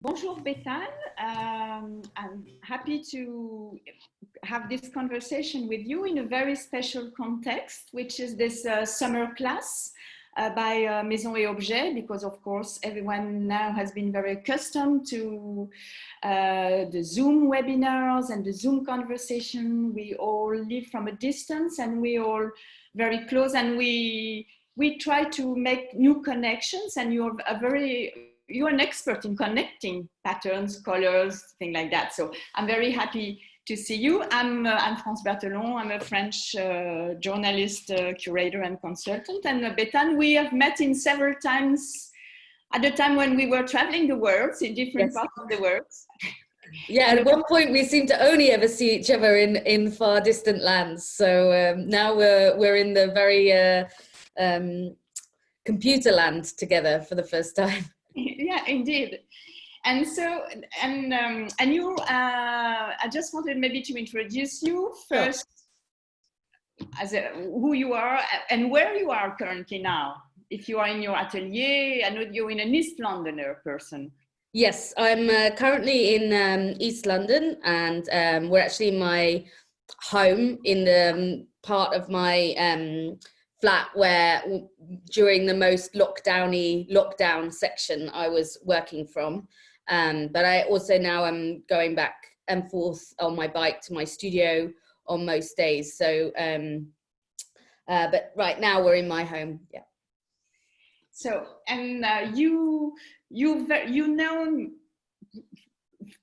Bonjour Bethan, I'm happy to have this conversation with you in a very special context, which is this summer class by maison&Objet, because of course everyone now has been very accustomed to the Zoom webinars and the Zoom conversation. We all live from a distance and we all very close, and we try to make new connections, and you're an expert in connecting patterns, colors, things like that. So I'm very happy to see you. I'm France Berthelon. I'm a French journalist, curator, and consultant. And Bethan, we have met in several times at the time when we were traveling the world, in different parts of the world. Yeah, at one point we seemed to only ever see each other in far distant lands. So now we're in the very computer land together for the first time. Yeah, indeed. And so, and you, I just wanted maybe to introduce you first as who you are and where you are currently now. If you are in your atelier, I know you're in an East Londoner person. Yes, I'm currently in East London, and we're actually in my home in the part of my flat where during the most lockdown section I was working from. But I also now am going back and forth on my bike to my studio on most days. So, but right now we're in my home, yeah. So, and you know,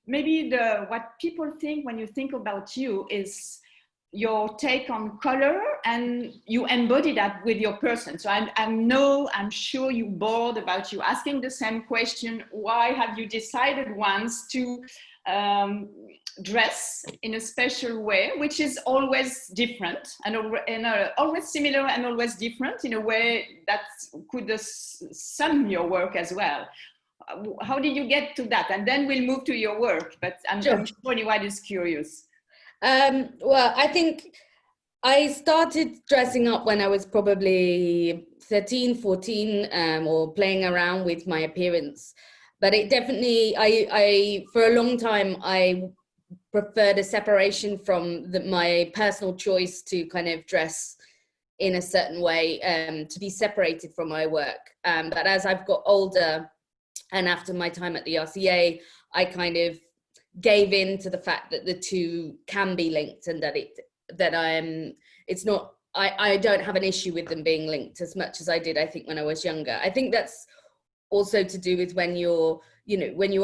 maybe what people think when you think about you is your take on color, and you embody that with your person. So I'm sure you're bored about you asking the same question. Why have you decided once to dress in a special way, which is always different and always similar and always different in a way that could sum your work as well? How did you get to that? And then we'll move to your work, but I'm sure anyone is curious. Well, I think I started dressing up when I was probably 13, 14, or playing around with my appearance. But it definitely, I for a long time, I preferred a separation from my personal choice to kind of dress in a certain way, to be separated from my work. But as I've got older and after my time at the RCA, I kind of gave in to the fact that the two can be linked, and that I don't have an issue with them being linked as much as I did, I think, when I was younger. I think that's also to do with when you're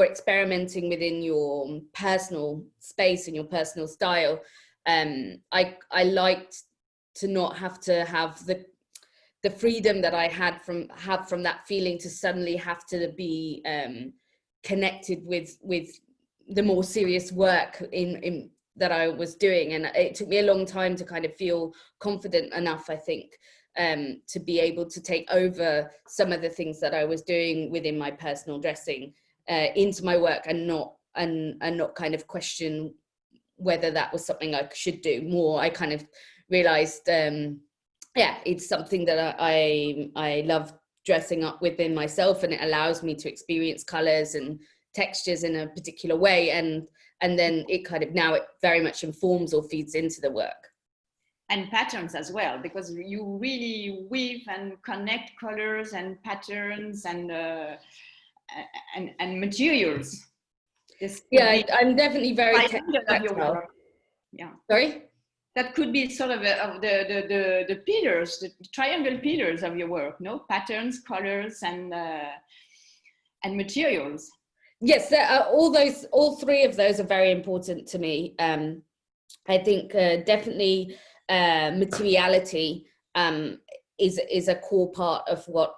experimenting within your personal space and your personal style. I liked to not have to have the freedom that I had from that feeling to suddenly have to be connected with the more serious work in that I was doing. And it took me a long time to kind of feel confident enough, I think, to be able to take over some of the things that I was doing within my personal dressing into my work, and not kind of question whether that was something I should do more. I kind of realized, it's something that I love dressing up within myself, and it allows me to experience colors and textures in a particular way, and then it kind of now it very much informs or feeds into the work. And patterns as well, because you really weave and connect colors and patterns and materials. I'm definitely very tactile. Yeah. Sorry? That could be sort of the pillars, the triangle pillars of your work, no? Patterns, colors, and materials. Yes, there are all three of those are very important to me. I think definitely materiality is a core part of what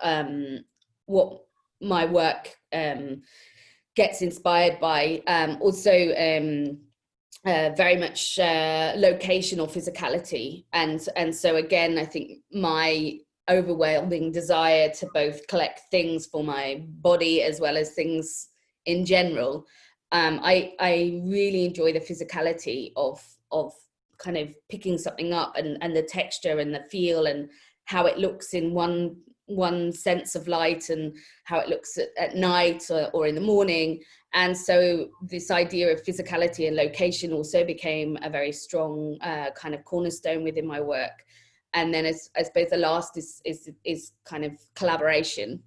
my work gets inspired by. Also very much location or physicality, and so again, I think my overwhelming desire to both collect things for my body as well as things in general. I really enjoy the physicality of kind of picking something up, and the texture and the feel and how it looks in one one sense of light and how it looks at night or in the morning. And so this idea of physicality and location also became a very strong kind of cornerstone within my work. And then I suppose the last is kind of collaboration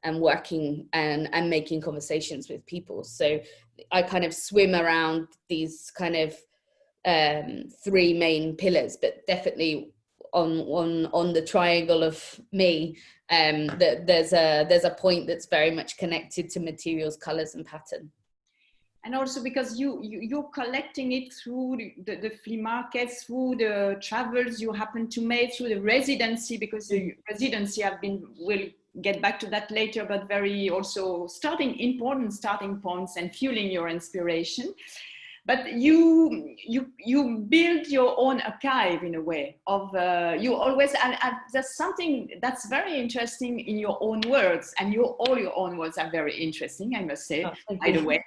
and working and making conversations with people. So I kind of swim around these kind of three main pillars, but definitely on the triangle of me, that there's a point that's very much connected to materials, colors, and pattern. And also because you're collecting it through the flea markets, through the travels you happen to make, through the residency, because the residency we'll get back to that later, but very also important starting points and fueling your inspiration. But you build your own archive in a way of, you always, and there's something that's very interesting in your own words, and all your own words are very interesting, I must say, by the way.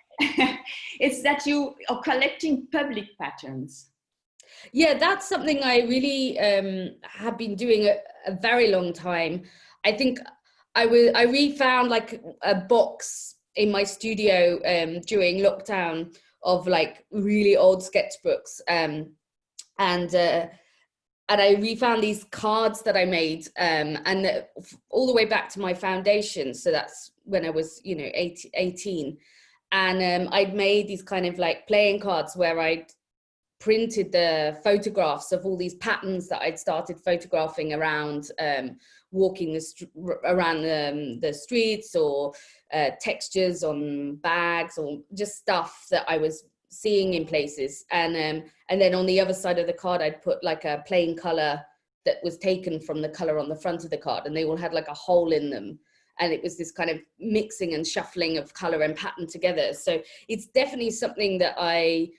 It's that you are collecting public patterns. Yeah, that's something I really have been doing a very long time. I think I refound like a box in my studio during lockdown of like really old sketchbooks, and I refound these cards that I made, and all the way back to my foundation. So that's when I was 18. And I'd made these kind of like playing cards where I'd printed the photographs of all these patterns that I'd started photographing around, walking around the streets, or textures on bags, or just stuff that I was seeing in places. And then on the other side of the card, I'd put like a plain color that was taken from the color on the front of the card, and they all had like a hole in them. And it was this kind of mixing and shuffling of color and pattern together. So it's definitely something that I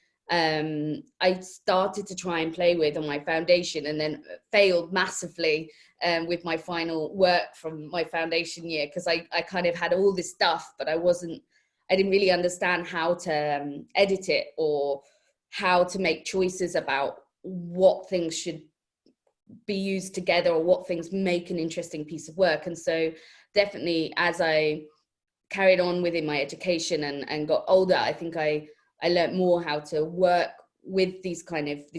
started to try and play with on my foundation, and then failed massively with my final work from my foundation year, because I kind of had all this stuff, but I didn't really understand how to edit it, or how to make choices about what things should be used together, or what things make an interesting piece of work. And so definitely as I carried on within my education and got older, I think I learned more how to work with this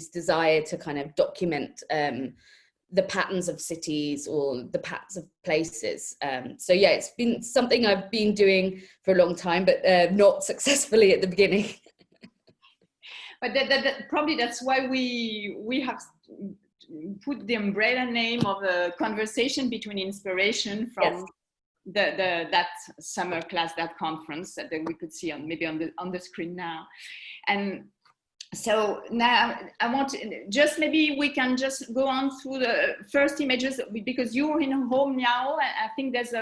desire to kind of document the patterns of cities or the patterns of places. So yeah, it's been something I've been doing for a long time, but not successfully at the beginning. But probably that's why we have put the umbrella name of a conversation between inspiration from that summer class, that conference that we could see on the screen now. And so now I want just maybe we can just go on through the first images, because you're in home now. I think there's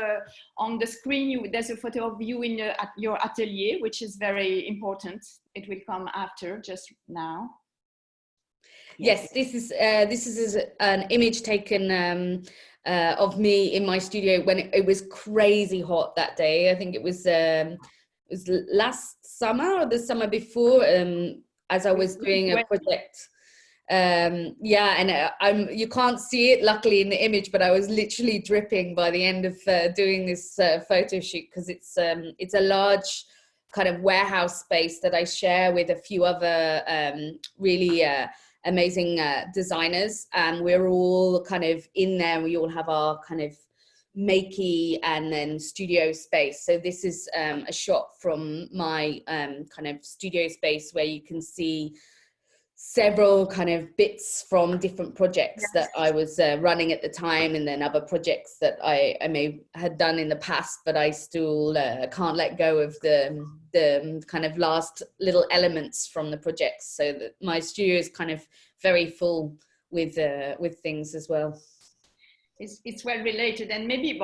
on the screen there's a photo of you in your atelier, which is very important. It will come after, just now. Yes, this is an image taken of me in my studio when it was crazy hot that day. I think it was last summer or the summer before, as I was doing a project. You can't see it luckily in the image, but I was literally dripping by the end of doing this photo shoot, because it's a large kind of warehouse space that I share with a few other really amazing designers, and we're all kind of in there. We all have our kind of makey and then studio space. So this is a shot from my kind of studio space, where you can see several kind of bits from different projects that I was running at the time, and then other projects that I may had done in the past, but I still can't let go of the kind of last little elements from the projects. So that my studio is kind of very full with things as well. It's well related, and maybe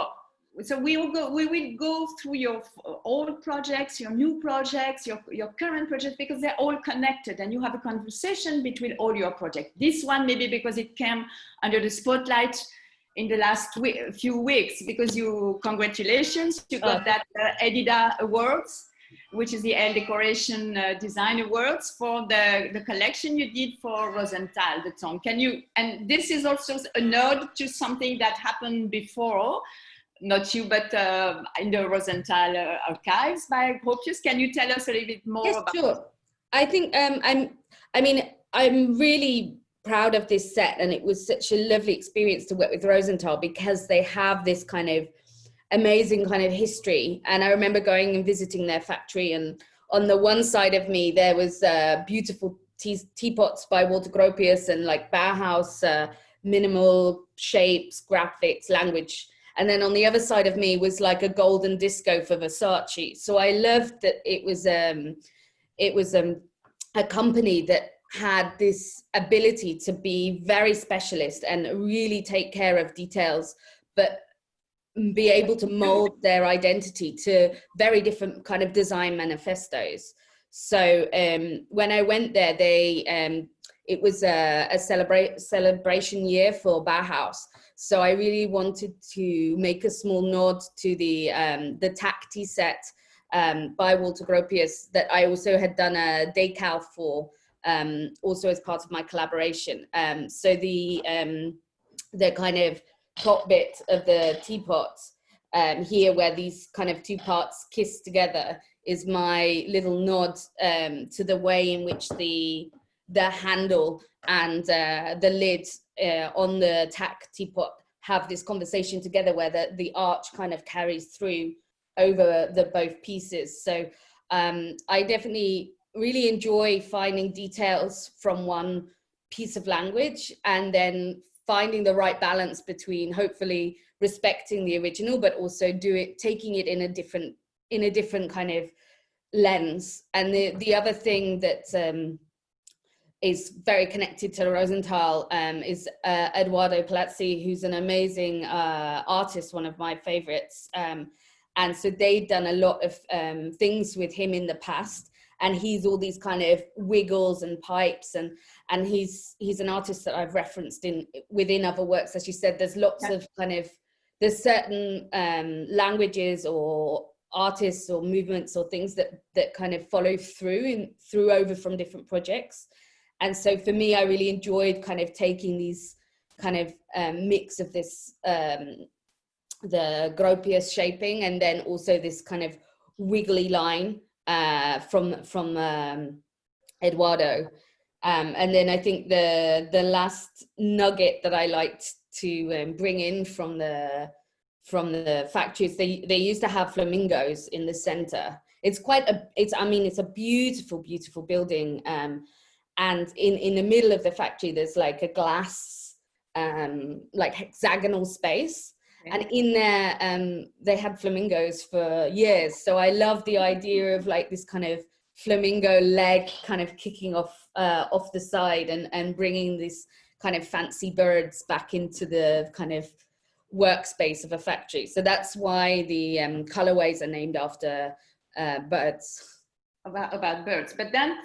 so we will go through your old projects, your new projects, your current projects, because they're all connected, and you have a conversation between all your projects. This one maybe because it came under the spotlight in the last few weeks, because congratulations, you got that Edida Awards, which is the Elle Decoration Design Awards, for the collection you did for Rosenthal, the Tong. And this is also a nod to something that happened before, not you, but in the Rosenthal archives by Gropius. Can you tell us a little bit more Yes, about? sure. I think I'm really proud of this set, and it was such a lovely experience to work with Rosenthal because they have this kind of amazing kind of history. And I remember going and visiting their factory, and on the one side of me there was beautiful teapots by Walter Gropius and like Bauhaus, minimal shapes, graphics, language. And then on the other side of me was like a golden disco for Versace. So I loved that it was a company that had this ability to be very specialist and really take care of details, but be able to mold their identity to very different kind of design manifestos. So when I went there, it was a celebration year for Bauhaus. So I really wanted to make a small nod to the Tacti set by Walter Gropius that I also had done a decal for, also as part of my collaboration. So the kind of top bit of the teapot here, where these kind of two parts kiss together, is my little nod to the way in which the handle and the lid on the tack teapot have this conversation together, where the arch kind of carries through over the both pieces. So I definitely really enjoy finding details from one piece of language and then finding the right balance between hopefully respecting the original, but also taking it in a different kind of lens. And the other thing that is very connected to Rosenthal is Eduardo Plexi, who's an amazing artist, one of my favorites. And so they've done a lot of things with him in the past. And he's all these kind of wiggles and pipes, and he's an artist that I've referenced within other works. As you said, there's lots of there's certain languages or artists or movements or things that kind of follow through over from different projects. And so for me, I really enjoyed kind of taking these kind of mix of this, the Gropius shaping, and then also this kind of wiggly line from Eduardo. And then I think the last nugget that I liked to bring in from the factories, they used to have flamingos in the center. It's a beautiful, beautiful building. And in the middle of the factory, there's like a glass, like hexagonal space. And in there, they had flamingos for years. So I love the idea of like this kind of flamingo leg kind of kicking off the side and bringing these kind of fancy birds back into the kind of workspace of a factory. So that's why the colorways are named after birds. About birds. But then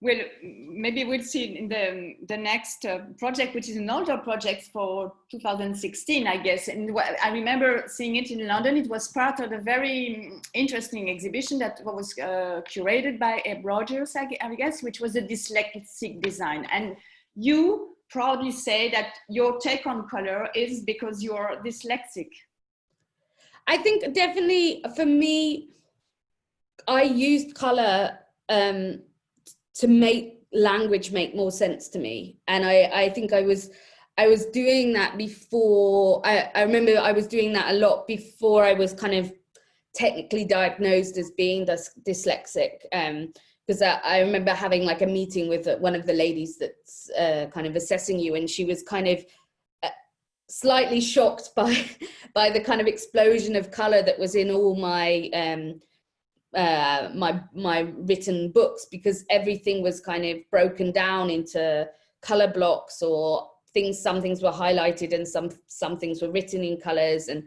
maybe we'll see in the next project, which is an older project for 2016, I guess. And I remember seeing it in London. It was part of a very interesting exhibition that was curated by Eb Rogers, I guess, which was a dyslexic design. And you proudly say that your take on color is because you're dyslexic. I think definitely for me, I used color to make language make more sense to me. And I think I was doing that before. I remember I was doing that a lot before I was kind of technically diagnosed as being dyslexic. Because I remember having like a meeting with one of the ladies that's kind of assessing you, and she was kind of slightly shocked by the kind of explosion of color that was in all my my written books, because everything was kind of broken down into color blocks, or some things were highlighted and some things were written in colors, and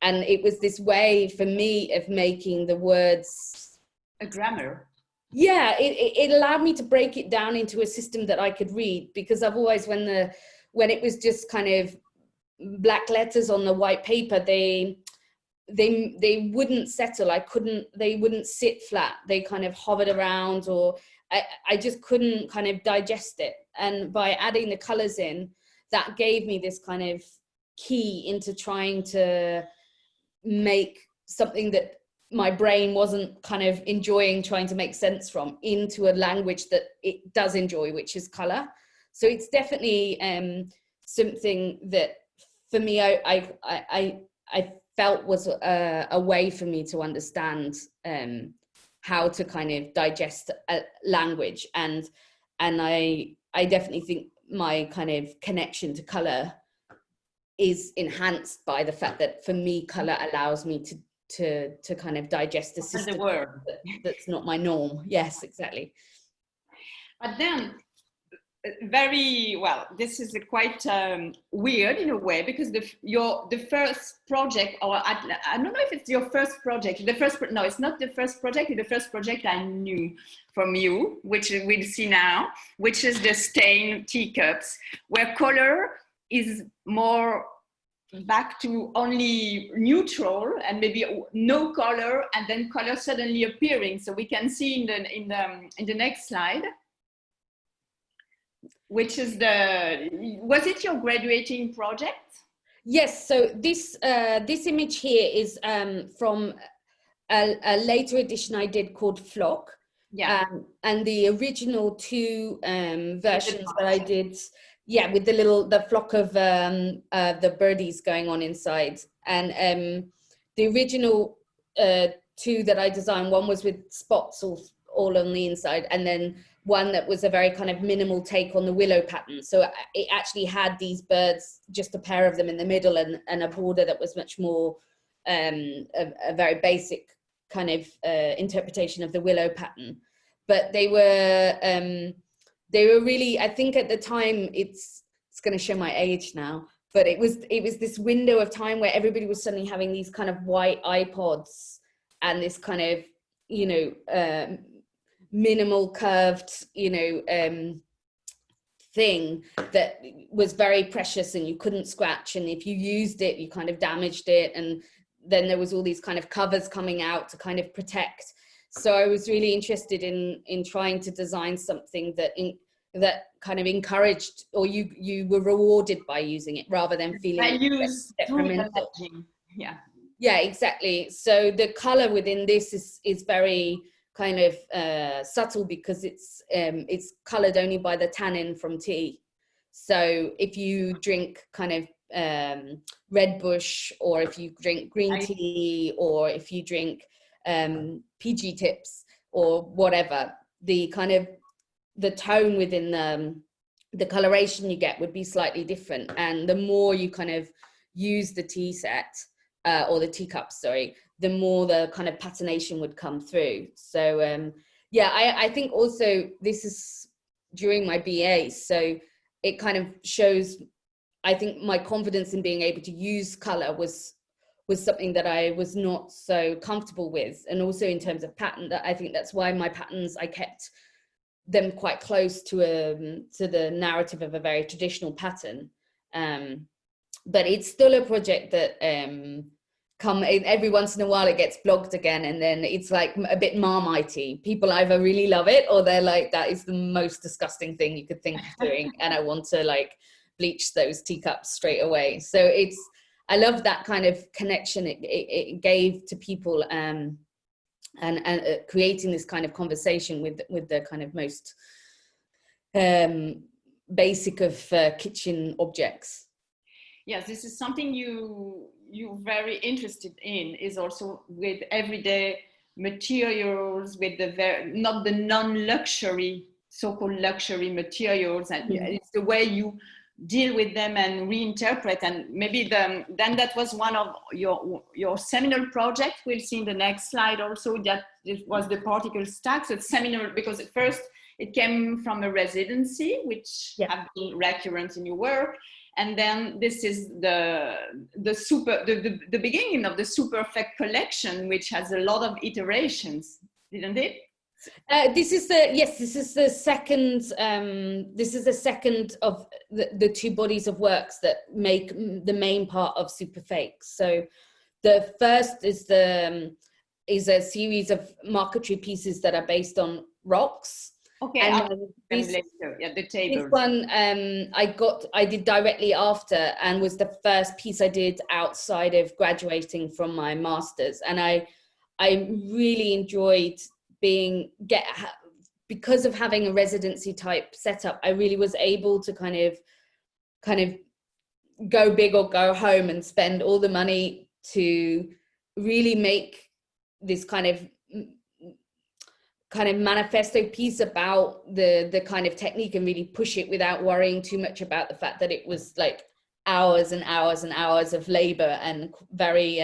it was this way for me of making the words a grammar. Yeah, it allowed me to break it down into a system that I could read, because otherwise when it was just kind of black letters on the white paper, they wouldn't settle. They wouldn't sit flat. They kind of hovered around, or I just couldn't kind of digest it. And by adding the colors in, that gave me this kind of key into trying to make something that my brain wasn't kind of enjoying trying to make sense from into a language that it does enjoy, which is color. So it's definitely something that for me, I felt was a way for me to understand how to kind of digest a language. And I definitely think my kind of connection to color is enhanced by the fact that for me, color allows me to kind of digest a system that's not my norm. Yes, exactly. But then, very well, this is quite weird in a way, because the first project, or I don't know if it's your first project, no, it's not the first project, it's the first project I knew from you, which we'll see now, which is the stain teacups, where color is more back to only neutral and maybe no color, and then color suddenly appearing. So we can see in the next slide, which is was it your graduating project? Yes. So this image here is from a later edition I did called Flock. Yeah. And the original two versions that I did, yeah, with the flock of the birdies going on inside. And the original two that I designed, one was with spots all on the inside, and then one that was a very kind of minimal take on the willow pattern. So it actually had these birds, just a pair of them in the middle, and a border that was much more a very basic kind of interpretation of the willow pattern. But they were really, I think at the time, it's going to show my age now, but it was this window of time where everybody was suddenly having these kind of white iPods and this kind of, you know, minimal curved, you know, thing that was very precious and you couldn't scratch, and if you used it you kind of damaged it, and then there was all these kind of covers coming out to kind of protect. So I was really interested in trying to design something that kind of encouraged, or you were rewarded by using it rather than feeling detrimental. Yeah, exactly. So the color within this is very kind of subtle, because it's colored only by the tannin from tea. So if you drink kind of red bush, or if you drink green tea, or if you drink PG tips or whatever, the kind of the tone within the coloration you get would be slightly different. And the more you kind of use the tea set or the teacups, sorry, the more the kind of patination would come through. So yeah, I think also this is during my BA, so it kind of shows, I think my confidence in being able to use color was something that I was not so comfortable with. And also in terms of pattern, that I think that's why my patterns, I kept them quite close to the narrative of a very traditional pattern. But it's still a project that every once in a while it gets blogged again, and then it's like a bit Marmite-y. People either really love it, or they're like, that is the most disgusting thing you could think of doing, and I want to like bleach those teacups straight away. So I love that kind of connection it gave to people, and creating this kind of conversation with the kind of most basic of kitchen objects. Yes, this is something you're very interested in, is also with everyday materials, with not the non-luxury, so-called luxury materials, and it's the way you deal with them and reinterpret. And maybe then that was one of your seminal project. We'll see in the next slide also that it was the particle stacks. It's seminal because at first it came from a residency, which have been recurrent in your work. And then this is the beginning of the Superfect collection, which has a lot of iterations, didn't it? This is the second. This is the second of the two bodies of works that make the main part of Superfake. So the first is a series of marquetry pieces that are based on rocks, Okay, And I'll them later at the this table. one I did directly after, and was the first piece I did outside of graduating from my master's. And I really enjoyed because of having a residency type setup, I really was able to kind of go big or go home and spend all the money to really make this kind of manifesto piece about the kind of technique, and really push it without worrying too much about the fact that it was like hours and hours and hours of labor and very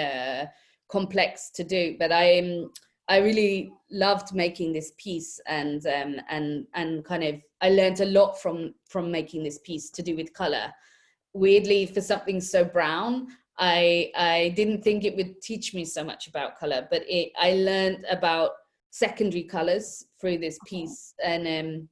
complex to do. But I really loved making this piece, and kind of I learned a lot from making this piece to do with color. Weirdly, for something so brown, I didn't think it would teach me so much about color, but I learned about secondary colors through this piece. And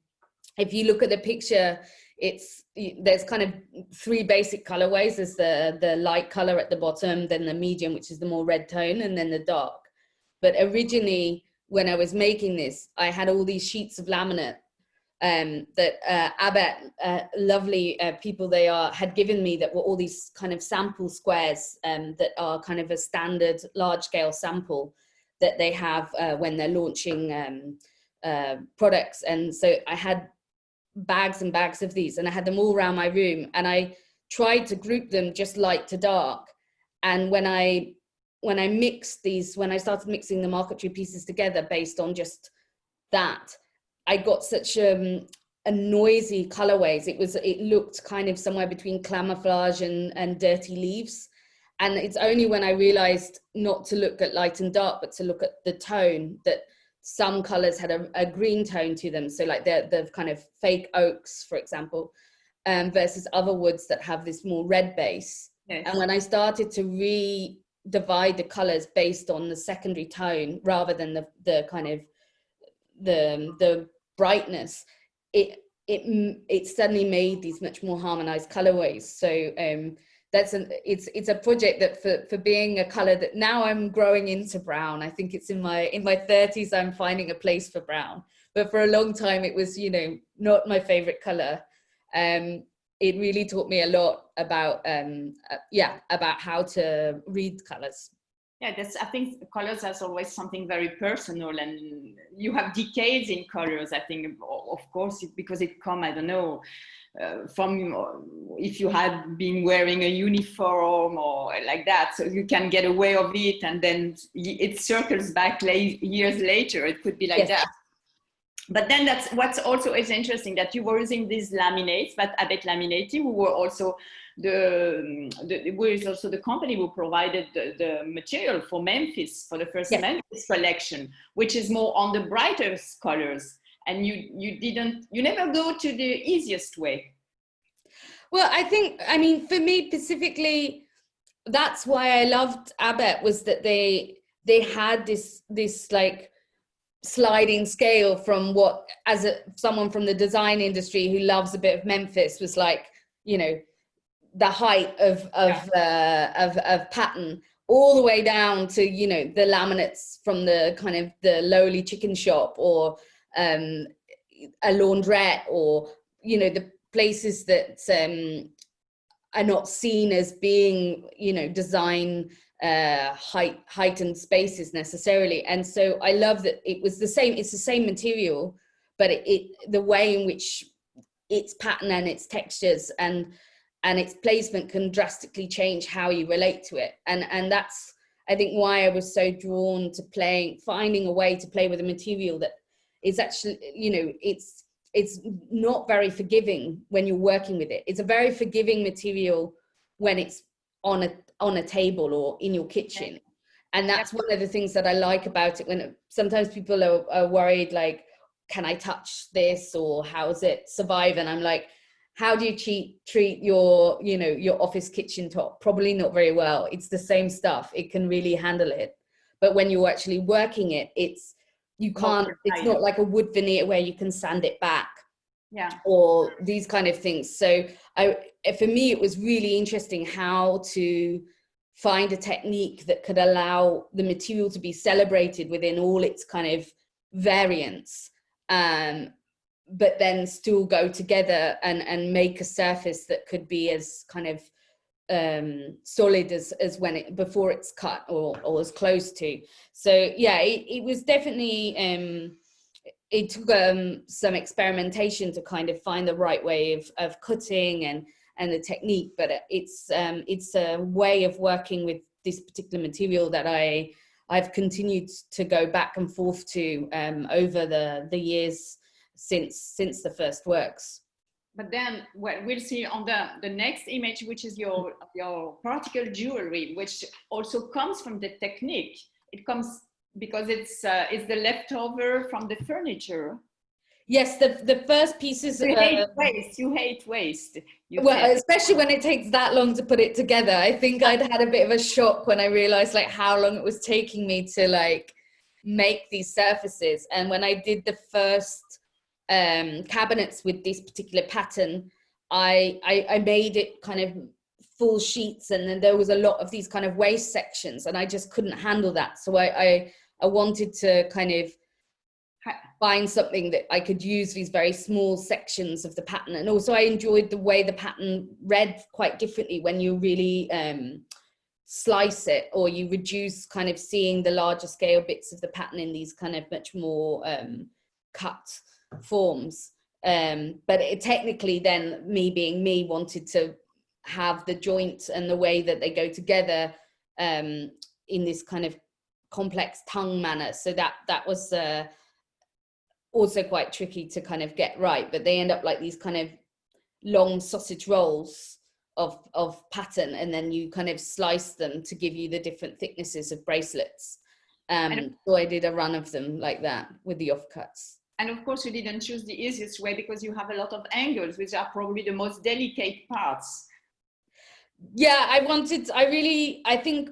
if you look at the picture, there's kind of three basic colorways. There's the light color at the bottom, then the medium, which is the more red tone, and then the dark. But originally, when I was making this, I had all these sheets of laminate that Abet, lovely people they are, had given me, that were all these kind of sample squares that are kind of a standard large scale sample that they have when they're launching products. And so I had bags and bags of these, and I had them all around my room, and I tried to group them just light to dark. And when I mixed these, when I started mixing the marquetry pieces together based on just that, I got such a noisy colorways. It looked kind of somewhere between camouflage and dirty leaves. And it's only when I realized not to look at light and dark, but to look at the tone, that some colors had a green tone to them. So like the kind of fake oaks, for example, versus other woods that have this more red base. Yes. And when I started to divide the colors based on the secondary tone rather than the kind of the brightness, it suddenly made these much more harmonized colorways. So it's a project that for being a color that now I'm growing into brown. I think it's in my 30s I'm finding a place for brown, but for a long time it was, not my favorite color. It really taught me a lot about about how to read colors. Yeah, I think colors is always something very personal, and you have decades in colors, I think, of course, because it come, I don't know, from if you had been wearing a uniform or like that, so you can get away of it, and then it circles back years later. It could be like that. But then that's what's also is interesting, that you were using these laminates, but Abet Laminati, who were also is also the company who provided the material for Memphis, for the first Memphis collection, which is more on the brighter colors. And you never go to the easiest way. Well, I mean, for me specifically, that's why I loved Abet, was that they had this like sliding scale from what, as someone from the design industry who loves a bit of Memphis, was like, the height of pattern, all the way down to, the laminates from the kind of the lowly chicken shop, or a laundrette, or, the places that are not seen as being, design heightened spaces necessarily. And so I love that it's the same material, but the way in which its pattern and its textures and its placement can drastically change how you relate to it. And that's, I think, why I was so drawn to finding a way to play with a material that is actually, it's not very forgiving when you're working with it. It's a very forgiving material when it's on a table or in your kitchen. And that's one of the things that I like about it, when sometimes people are worried, like, can I touch this, or how does it survive? And I'm like, how do you treat your, your office kitchen top? Probably not very well. It's the same stuff. It can really handle it. But when you're actually working it, it's not like a wood veneer where you can sand it back. Yeah. Or these kind of things. So for me, it was really interesting how to find a technique that could allow the material to be celebrated within all its kind of variants, but then still go together and make a surface that could be as kind of solid as when it before it's cut or as close to. So yeah, it was definitely it took some experimentation to kind of find the right way of cutting and the technique, but it's a way of working with this particular material that I've continued to go back and forth to over the years since the first works. But then we'll see on the next image, which is your particle jewelry, which also comes from the technique. It comes because it's the leftover from the furniture. Yes, the first pieces. You hate waste. You hate waste. Well, especially when it takes that long to put it together. I think I'd had a bit of a shock when I realized like how long it was taking me to like make these surfaces. And when I did the first cabinets with this particular pattern, I made it kind of full sheets, and then there was a lot of these kind of waste sections, and I just couldn't handle that. So I wanted to kind of find something that I could use these very small sections of the pattern. And also I enjoyed the way the pattern read quite differently when you really slice it, or you reduce kind of seeing the larger scale bits of the pattern in these kind of much more cut forms. But it technically then, me being me, wanted to have the joint and the way that they go together in this kind of complex tongue manner. So that was also quite tricky to kind of get right, but they end up like these kind of long sausage rolls of pattern, and then you kind of slice them to give you the different thicknesses of bracelets. So I did a run of them like that with the offcuts. And of course you didn't choose the easiest way, because you have a lot of angles, which are probably the most delicate parts. Yeah, I think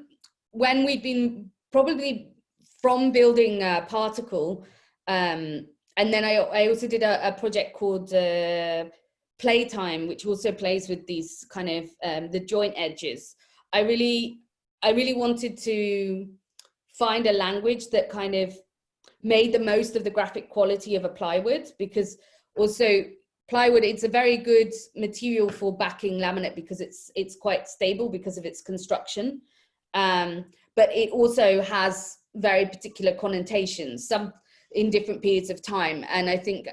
when we've been probably from building particle, and then I also did a project called Playtime, which also plays with these kind of the joint edges. I really wanted to find a language that kind of made the most of the graphic quality of a plywood, because also plywood, it's a very good material for backing laminate because it's quite stable because of its construction, but it also has very particular connotations, some in different periods of time. And I think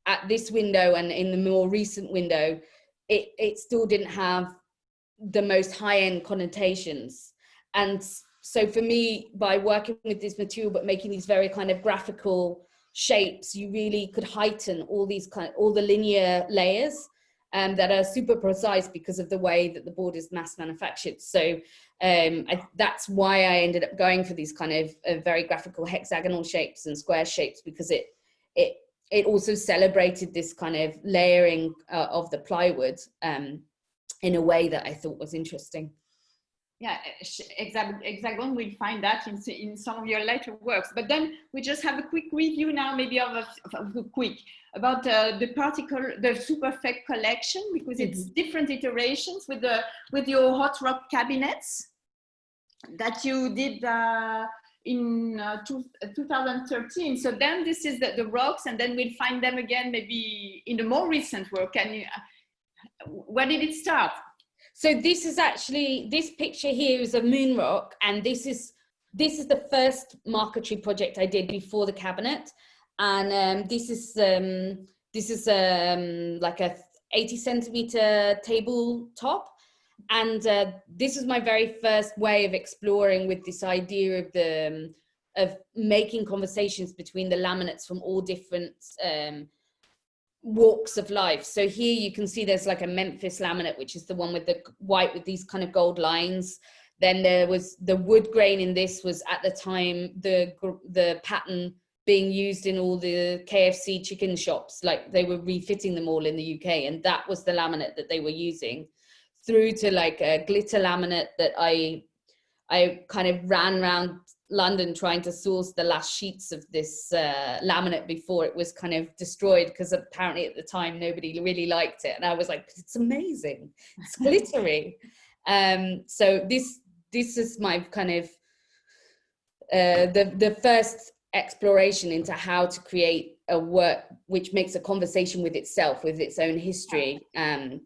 at this window and in the more recent window, it still didn't have the most high-end connotations. And so for me, by working with this material but making these very kind of graphical shapes, you really could heighten all the linear layers that are super precise because of the way that the board is mass manufactured. So that's why I ended up going for these kind of very graphical hexagonal shapes and square shapes, because it also celebrated this kind of layering of the plywood in a way that I thought was interesting. Yeah, hexagon, we'll find that in some of your later works. But then we just have a quick review now, maybe about the Superfect collection, because it's different iterations with your hot rock cabinets that you did in 2013. So then this is the rocks, and then we'll find them again maybe in the more recent work. Where did it start? So this is actually, this picture here is a moon rock, and this is the first marquetry project I did before the cabinet, and this is like a 80 centimeter tabletop, and this is my very first way of exploring with this idea of making conversations between the laminates from all different walks of life. So here you can see there's like a Memphis laminate, which is the one with the white with these kind of gold lines. Then there was the wood grain in this was at the time the pattern being used in all the KFC chicken shops, like they were refitting them all in the UK, and that was the laminate that they were using, through to like a glitter laminate that I kind of ran around London trying to source the last sheets of this laminate before it was kind of destroyed, because apparently at the time nobody really liked it, and I was like, it's amazing, it's glittery. So this is my kind of the first exploration into how to create a work which makes a conversation with itself, with its own history. And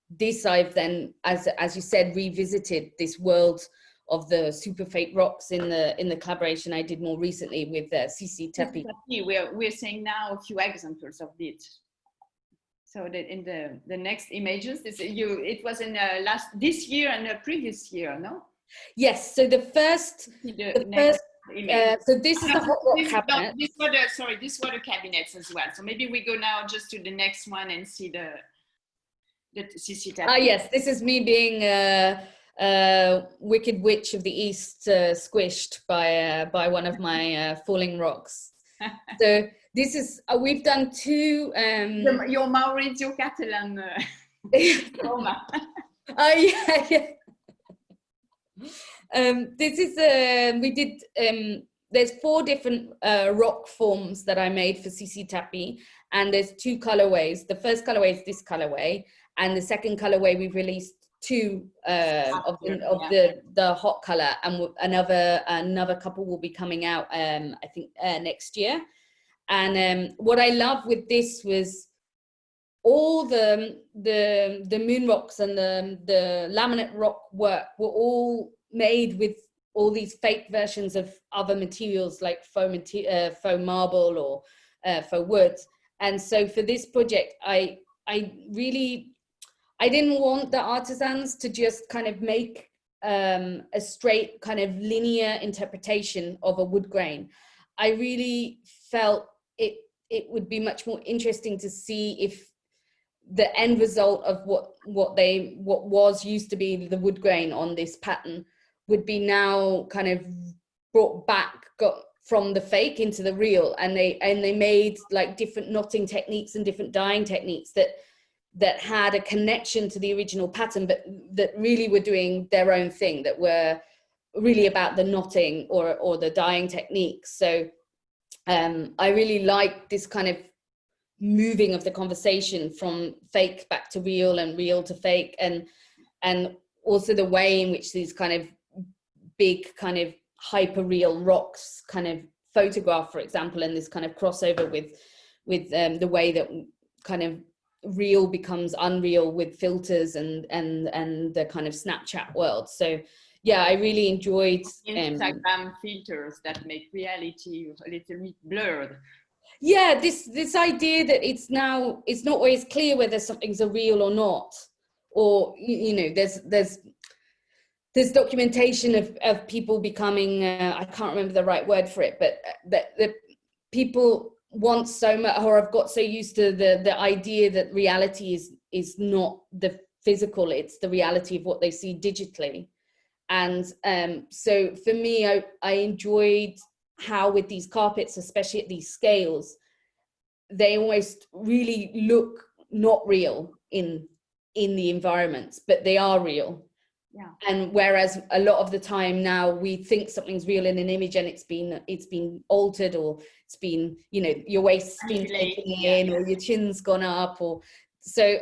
this, I've then, as you said, revisited this world of the super fake rocks in the collaboration I did more recently with CC Tapi. We're seeing now a few examples of it. So that in the next images, it was in this year and the previous year, no? Yes. So the first image. So this is the hot rock cabinet. These were the cabinets as well. So maybe we go now just to the next one and see the CC Tapi. Ah, yes. This is me being Wicked Witch of the East, squished by one of my falling rocks. So this is we've done two. Your Maurizio Catalan. Oh yeah. This is we did. There's 4 different rock forms that I made for CC Tapi, and there's 2 colorways. The first colorway is this colorway, and the second colorway we've released 2 of the hot color, and another couple will be coming out I think next year. And what I love with this was all the moon rocks and the laminate rock work were all made with all these fake versions of other materials like faux marble or faux wood. And so for this project, I didn't want the artisans to just kind of make a straight kind of linear interpretation of a wood grain. I really felt it would be much more interesting to see if the end result of what was used to be the wood grain on this pattern would be now kind of brought back, got from the fake into the real, and they made like different knotting techniques and different dyeing techniques that had a connection to the original pattern, but that really were doing their own thing, that were really about the knotting or the dyeing techniques. So I really like this kind of moving of the conversation from fake back to real and real to fake, and also the way in which these kind of big kind of hyper real rocks kind of photograph, for example, and this kind of crossover with the way that kind of real becomes unreal with filters and the kind of Snapchat world. So yeah, I really enjoyed Instagram filters that make reality a little bit blurred. Yeah, this idea that it's not always clear whether something's a real or not, or you know, there's documentation of people becoming I can't remember the right word for it, but that people want so much, or have got so used to the idea that reality is not the physical, it's the reality of what they see digitally. And so for me, I enjoyed how with these carpets, especially at these scales, they almost really look not real in the environments, but they are real. Yeah. And whereas a lot of the time now we think something's real in an image and it's been altered, or it's been, you know, your waist's been taken in, or your chin's gone up, or so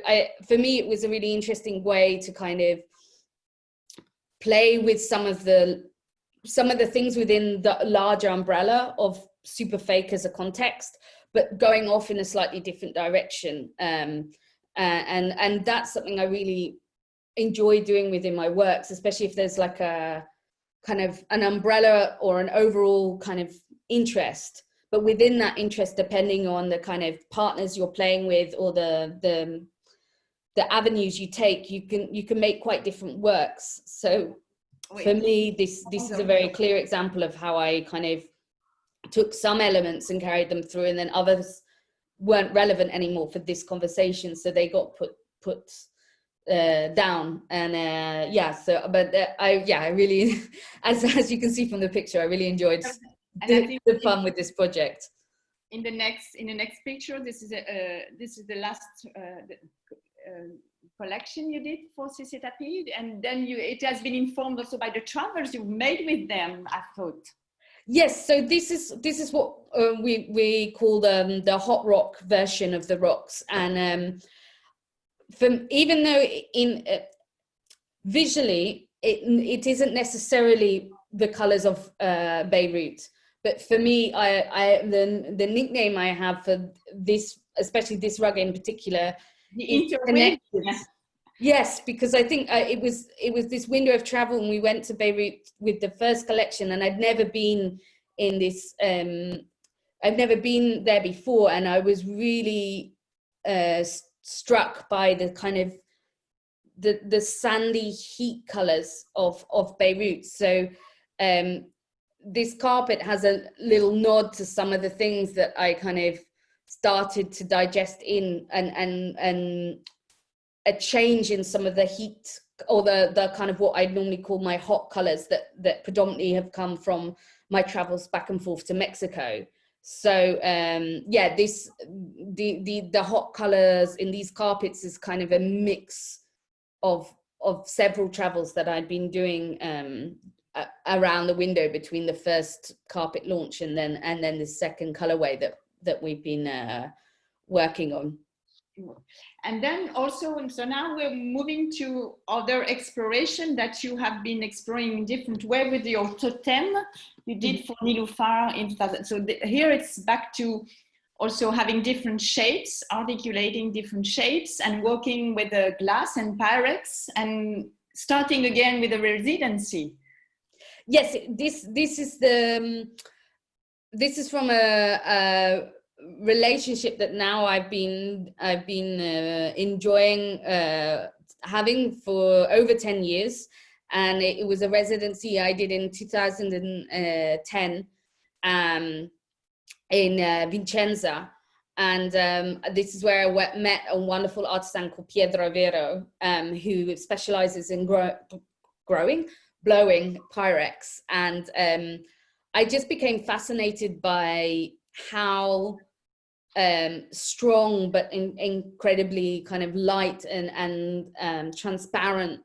for me it was a really interesting way to kind of play with some of the things within the larger umbrella of super fake as a context, but going off in a slightly different direction. And that's something I really enjoy doing within my works, especially if there's like a kind of an umbrella or an overall kind of interest, but within that interest, depending on the kind of partners you're playing with or the avenues you take, you can make quite different works. So for me, this is a very clear example of how I kind of took some elements and carried them through, and then others weren't relevant anymore for this conversation, so they got put down. And I really as you can see from the picture, I really enjoyed the fun with this project. In the next picture, this is the last collection you did for CC Tapi, and then it has been informed also by the travels you've made with them, I thought. Yes, so this is what we call the hot rock version of the rocks, and even though in visually it isn't necessarily the colors of Beirut. But for me, the nickname I have for this, especially this rug in particular, The is interweaving. connected. Yes, because I think it was this window of travel, and we went to Beirut with the first collection, and I'd never been in this. I've never been there before, and I was really struck by the kind of the sandy heat colors of Beirut. So this carpet has a little nod to some of the things that I kind of started to digest in, and a change in some of the heat, or the kind of what I'd normally call my hot colors that predominantly have come from my travels back and forth to Mexico. So yeah, the hot colors in these carpets is kind of a mix of several travels that I'd been doing around the window between the first carpet launch and then the second colorway that we've been working on. And then also, so now we're moving to other exploration that you have been exploring in different way with your totem you did for Nilufar in 2000. So here it's back to also having different shapes, articulating different shapes, and working with the glass and Pyrex, and starting again with a residency. Yes, this is from a relationship that now I've been enjoying having for over 10 years, and it was a residency I did in 2010 in Vicenza, and this is where I met a wonderful artisan called Pietro Vero, who specializes in blowing Pyrex, and I just became fascinated by how strong but incredibly kind of light and transparent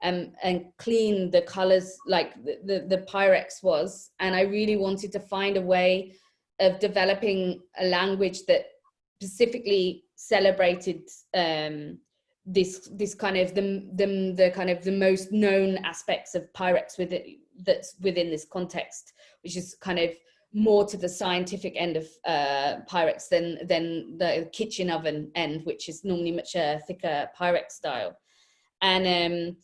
and clean the colors, like the Pyrex was. And I really wanted to find a way of developing a language that specifically celebrated this kind of the kind of the most known aspects of Pyrex that's within this context, which is kind of more to the scientific end of Pyrex than the kitchen oven end, which is normally much thicker Pyrex style. And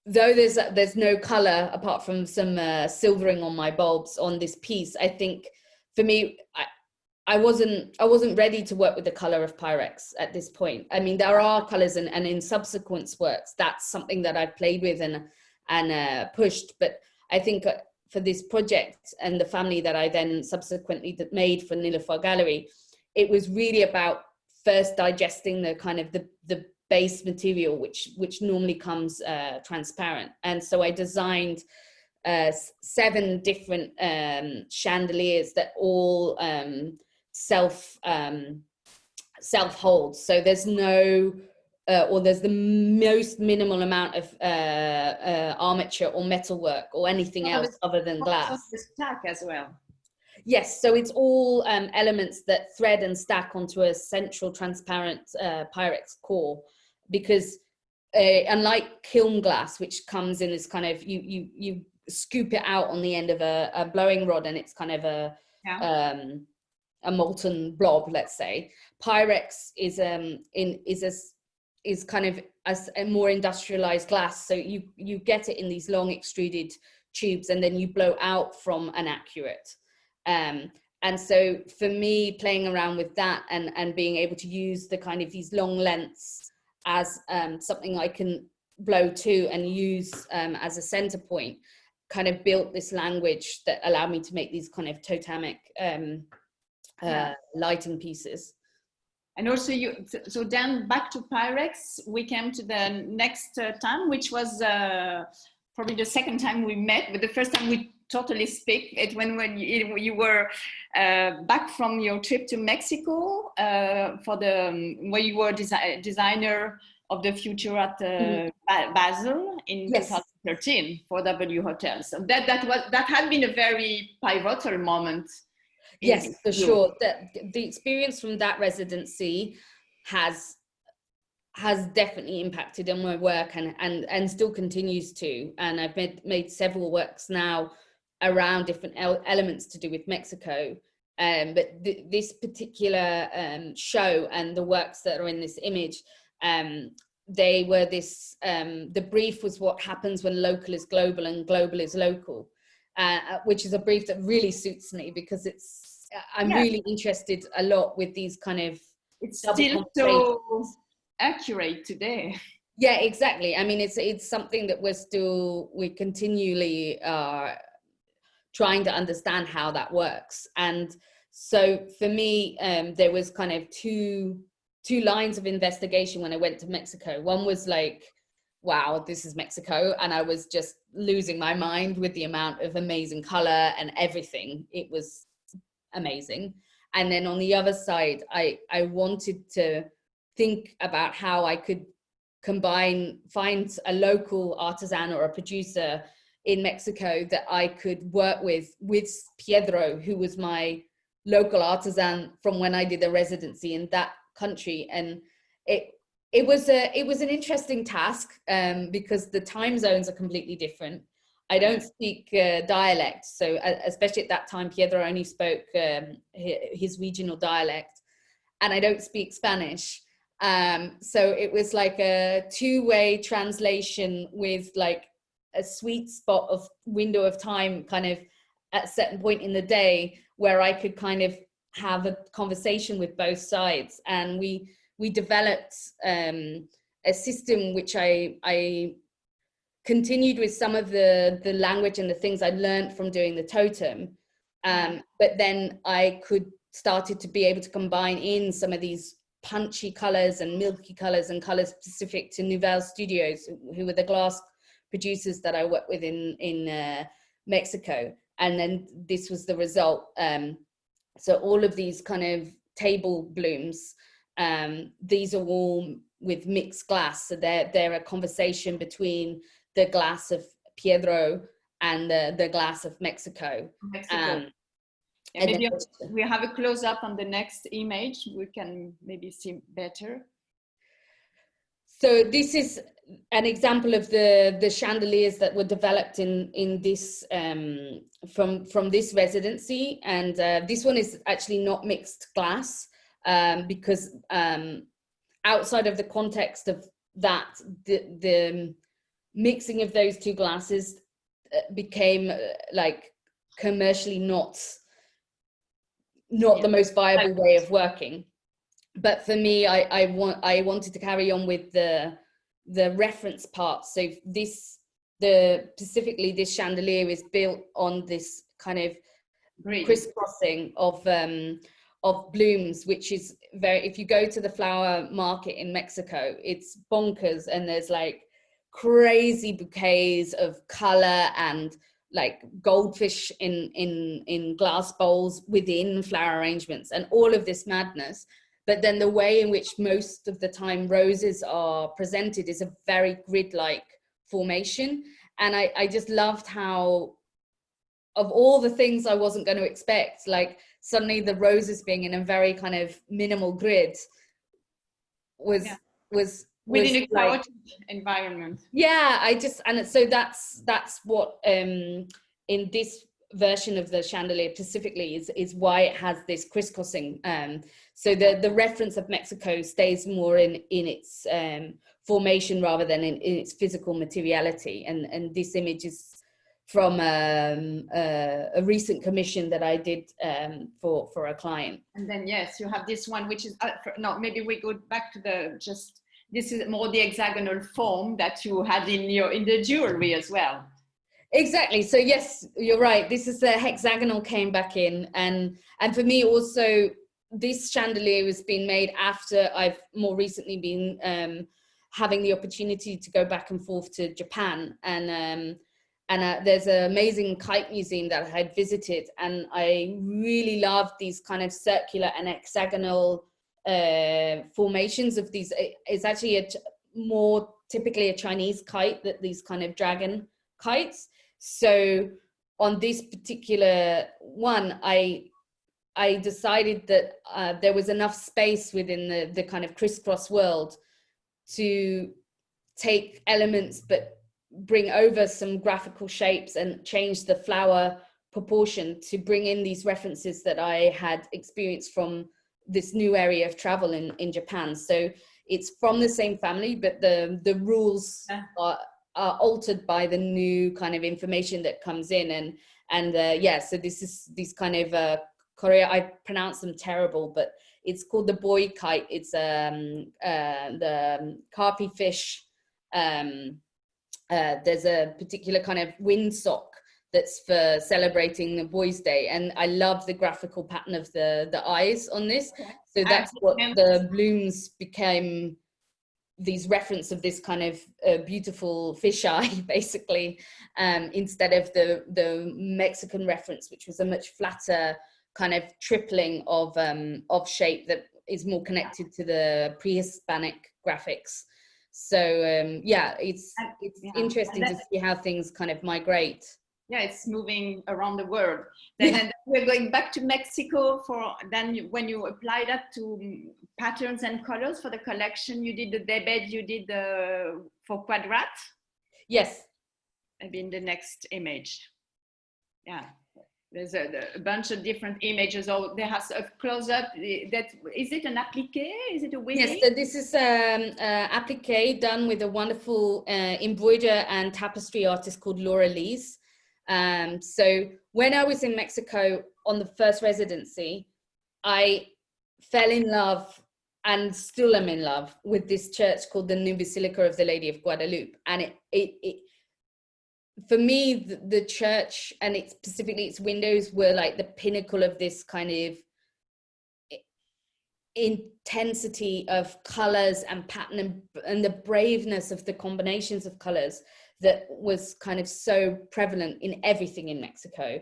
though there's no color apart from some silvering on my bulbs on this piece, I think for me, I wasn't ready to work with the color of Pyrex at this point. I mean, there are colors, and in subsequent works, that's something that I've played with and pushed. But I think for this project and the family that I then subsequently made for Nilufar Gallery, it was really about first digesting the kind of the base material, which normally comes transparent. And so I designed 7 different chandeliers that all self hold. So there's no there's the most minimal amount of armature or metalwork or anything else other than glass. The stack as well. Yes, so it's all elements that thread and stack onto a central transparent Pyrex core, because unlike kiln glass, which comes in this kind of, you scoop it out on the end of a blowing rod and it's kind of a molten blob, let's say. Pyrex is kind of a more industrialized glass, so you get it in these long extruded tubes and then you blow out from an accurate. And so for me, playing around with that and being able to use the kind of these long lengths as something I can blow to and use as a center point, kind of built this language that allowed me to make these kind of totemic lighting pieces. And also so then back to Pyrex, we came to the next time, which was probably the second time we met, but the first time we totally speak it when you were back from your trip to Mexico for where you were designer of the future at Basel in 2013 for W Hotels. So that had been a very pivotal moment. Yes, for sure. The experience from that residency has has definitely impacted on my work and still continues to. And I've made several works now around different elements to do with Mexico. But this particular show and the works that are in this image, they were this, the brief was what happens when local is global and global is local, which is a brief that really suits me, because I'm really interested a lot with these kind of, it's still so accurate today. Yeah, exactly. I mean, it's something that we continually are trying to understand how that works. And so for me, there was kind of two lines of investigation when I went to Mexico. One was like, wow, this is Mexico, and I was just losing my mind with the amount of amazing color and everything. It was amazing. And then on the other side, I wanted to think about how I could find a local artisan or a producer in Mexico that I could work with Pedro, who was my local artisan from when I did a residency in that country. And it was an interesting task, because the time zones are completely different. I don't speak dialect, so especially at that time, Pedro only spoke his regional dialect, and I don't speak Spanish. So it was like a two-way translation with like a sweet spot of window of time, kind of at a certain point in the day, where I could kind of have a conversation with both sides. And we developed a system which I continued with some of the language and the things I learned from doing the totem. But then I started to be able to combine in some of these punchy colors and milky colors and colors specific to Nouvelle Studios, who were the glass producers that I worked with in Mexico. And then this was the result. So all of these kind of table blooms, these are all with mixed glass. So they're a conversation between the glass of Pedro and the glass of Mexico. Yeah, maybe we have a close up on the next image. We can maybe see better. So this is an example of the chandeliers that were developed in this from this residency, and this one is actually not mixed glass, because outside of the context of that, the mixing of those two glasses became like commercially not the most viable way of working. But for me, I wanted to carry on with the reference part. So specifically this chandelier is built on this kind of crisscrossing of blooms, which is if you go to the flower market in Mexico, it's bonkers, and there's like crazy bouquets of color and like goldfish in glass bowls within flower arrangements and all of this madness. But then the way in which most of the time roses are presented is a very grid-like formation. And I just loved how, of all the things I wasn't going to expect, like suddenly the roses being in a very kind of minimal grid was within a chaotic environment. Yeah, and so that's what in this version of the chandelier specifically is why it has this crisscrossing. So the reference of Mexico stays more in its formation rather than in its physical materiality. And this image is from a recent commission that I did for a client. And then yes, you have this one, which is no, maybe we go back to this is more the hexagonal form that you had in the jewelry as well. Exactly. So yes, you're right. This is the hexagonal came back in, and for me also, this chandelier has been made after I've more recently been having the opportunity to go back and forth to Japan, and there's an amazing kite museum that I had visited, and I really loved these kind of circular and hexagonal formations of these. It's actually more typically a Chinese kite, that these kind of dragon kites. So on this particular one, I decided that there was enough space within the kind of crisscross world to take elements but bring over some graphical shapes and change the flower proportion to bring in these references that I had experienced from this new area of travel in Japan. So it's from the same family, but the rules are altered by the new kind of information that comes in. And yeah, so this is these kind of Korea, I pronounce them terrible, but it's called the boy kite. It's the carpy fish. There's a particular kind of windsock that's for celebrating the Boys' Day, and I love the graphical pattern of the eyes on this. So that's what the blooms became, these reference of this kind of beautiful fish eye, basically, instead of the Mexican reference, which was a much flatter kind of tripling of shape that is more connected to the pre-Hispanic graphics. So yeah, it's interesting to see how things kind of migrate. Yeah, it's moving around the world. Then we're going back to Mexico for when you apply that to patterns and colors for the collection. You did the debate, you did for Quadrat. Yes. Maybe in the next image. Yeah. There's a bunch of different images. Oh, there has a close-up. That is it an applique? Is it a weaving? Yes, so this is applique done with a wonderful embroiderer and tapestry artist called Laura Lees. So when I was in Mexico on the first residency, I fell in love and still am in love with this church called the New Basilica of the Lady of Guadalupe. And it for me, the church and specifically its windows were like the pinnacle of this kind of intensity of colors and pattern and the braveness of the combinations of colors that was kind of so prevalent in everything in Mexico.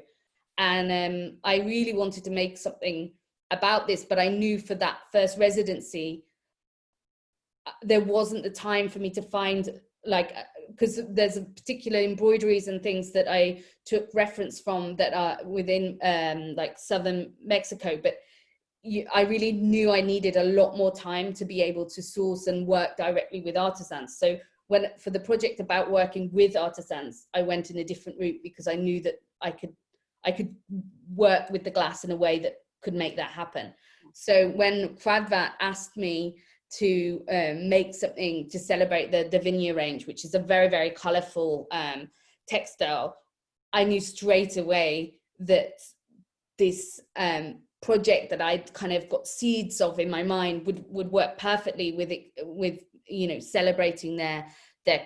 And I really wanted to make something about this, but I knew for that first residency, there wasn't the time for me to find, like, because there's a particular embroideries and things that I took reference from that are within like southern Mexico, but I really knew I needed a lot more time to be able to source and work directly with artisans. So for the project about working with artisans, I went in a different route because I knew that I could work with the glass in a way that could make that happen. So when Quadrat asked me to make something to celebrate the Davinia range, which is a very, very colorful textile, I knew straight away that this project that I'd kind of got seeds of in my mind would work perfectly with you know, celebrating their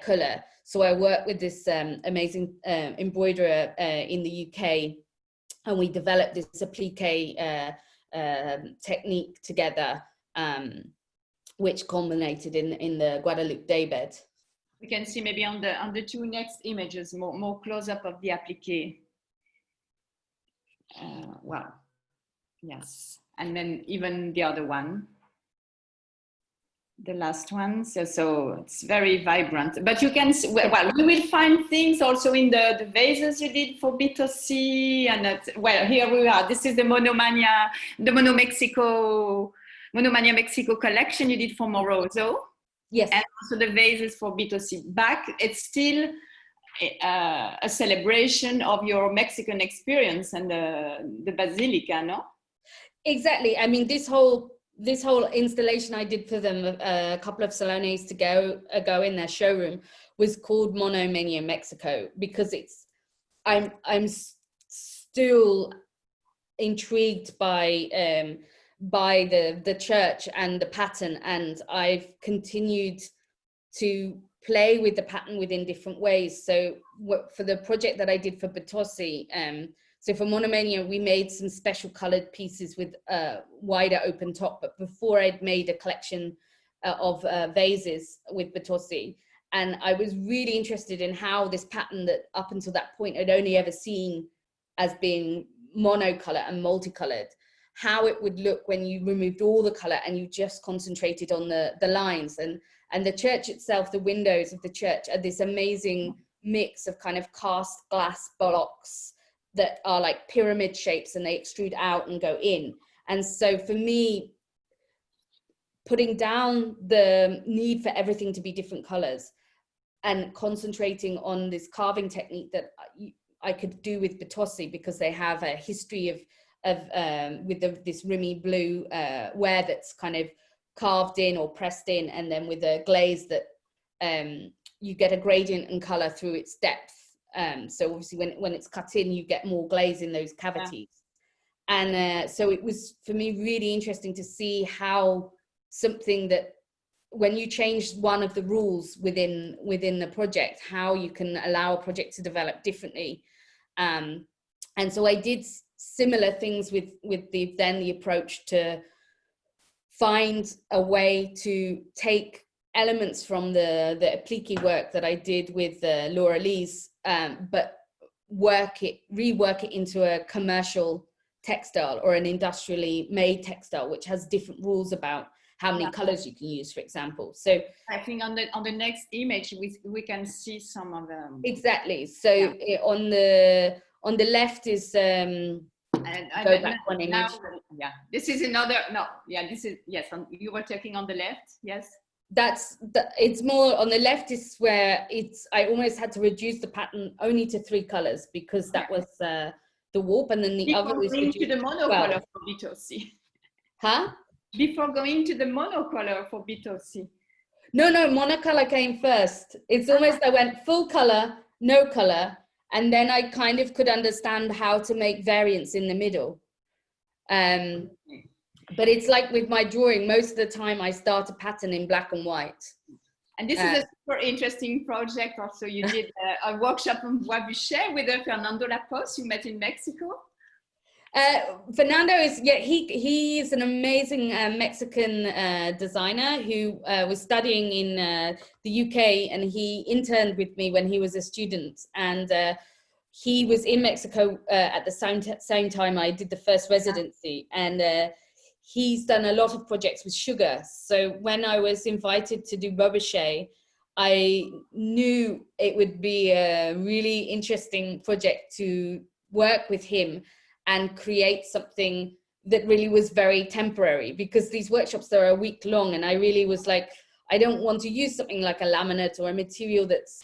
color. So I worked with this amazing embroiderer in the UK, and we developed this applique technique together, which culminated in the Guadalupe daybed. We can see maybe on the two next images more close up of the applique. Wow. Yes, and then even the other one, the last one. So it's very vibrant. But you can see, well, we will find things also in the vases you did for Bitossi, and well, here we are. This is the Monomania Mexico collection you did for Moroso. Yes, and also the vases for Bitossi. Back, it's still a celebration of your Mexican experience and the Basilica, no? Exactly. I mean, this whole installation I did for them a couple of salones ago in their showroom was called Monomania Mexico, because I'm still intrigued by the church and the pattern, and I've continued to play with the pattern within different ways. So for the project that I did for Bitossi, so for Monomania, we made some special colored pieces with a wider open top, but before I'd made a collection of vases with Bitossi. And I was really interested in how this pattern that up until that point I'd only ever seen as being monocolor and multicolored, how it would look when you removed all the color and you just concentrated on the lines. And the church itself, the windows of the church are this amazing mix of kind of cast glass blocks that are like pyramid shapes, and they extrude out and go in. And so for me, putting down the need for everything to be different colors and concentrating on this carving technique that I could do with Betossi, because they have a history of with this Rimy blue ware that's kind of carved in or pressed in, and then with a glaze that you get a gradient in color through its depth. So obviously when it's cut in, you get more glaze in those cavities. Yeah. And so it was, for me, really interesting to see how something that, when you change one of the rules within the project, how you can allow a project to develop differently. And so I did similar things with the approach to find a way to take elements from the appliqué work that I did with Laura Lee's, but rework it into a commercial textile or an industrially made textile, which has different rules about how many colors you can use, for example. So I think on the next image we can see some of them. Exactly. So on the left is go back one image. Now, yeah, this is another. No, yeah, this is, yes. You were talking on the left, yes. It's more on the left is where I almost had to reduce the pattern only to 3 colors, because that was the warp, and then the other was reduced to the monocolor for Betossi. Huh? Before going to the monocolor for Betossi. No, monocolor came first. It's almost I went full color, no color, and then I kind of could understand how to make variants in the middle. But it's like with my drawing, most of the time I start a pattern in black and white. And this is a super interesting project. Also, you did a workshop on Bois Bûcher with Fernando Lapos, you met in Mexico. Fernando is, he is an amazing Mexican designer who was studying in the UK, and he interned with me when he was a student, and he was in Mexico at the same time I did the first residency, and he's done a lot of projects with sugar. So when I was invited to do Bobochet, I knew it would be a really interesting project to work with him and create something that really was very temporary, because these workshops are a week long, and I really was like, I don't want to use something like a laminate or a material that's,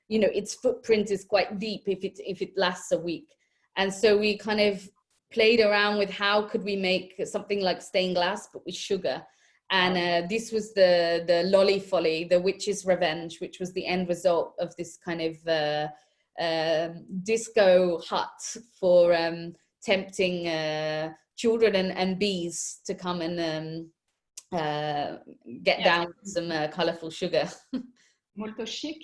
you know, its footprint is quite deep if it lasts a week. And so we kind of played around with how could we make something like stained glass but with sugar. And this was the Lolly Folly, the Witch's Revenge, which was the end result of this kind of disco hut for tempting children and bees to come and get down some colorful sugar. Molto chic.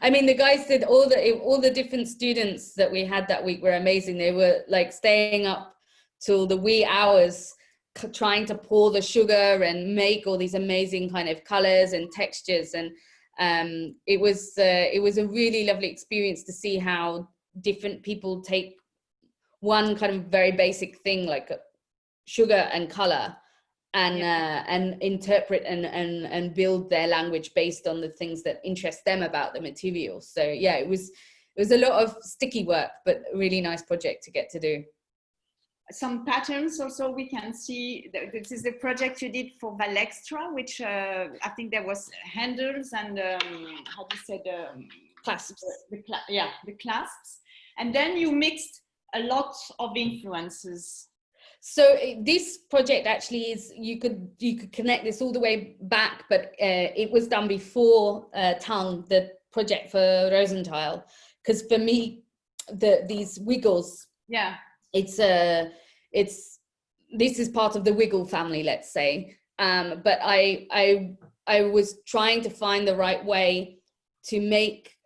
I mean, the guys did all the different students that we had that week were amazing. They were like staying up till the wee hours trying to pour the sugar and make all these amazing kind of colors and textures, and it was a really lovely experience to see how different people take one kind of very basic thing like sugar and color and interpret and build their language based on the things that interest them about the material. So yeah, it was a lot of sticky work, but a really nice project to get to do. Some patterns also we can see. This is the project you did for Valextra, which I think there was handles and how do you say, the clasps. The clasps, and then you mixed a lot of influences. So this project actually is, you could connect this all the way back, but it was done before Tongue, the project for Rosenthal, because for me these wiggles, this is part of the wiggle family, let's say, but I was trying to find the right way to make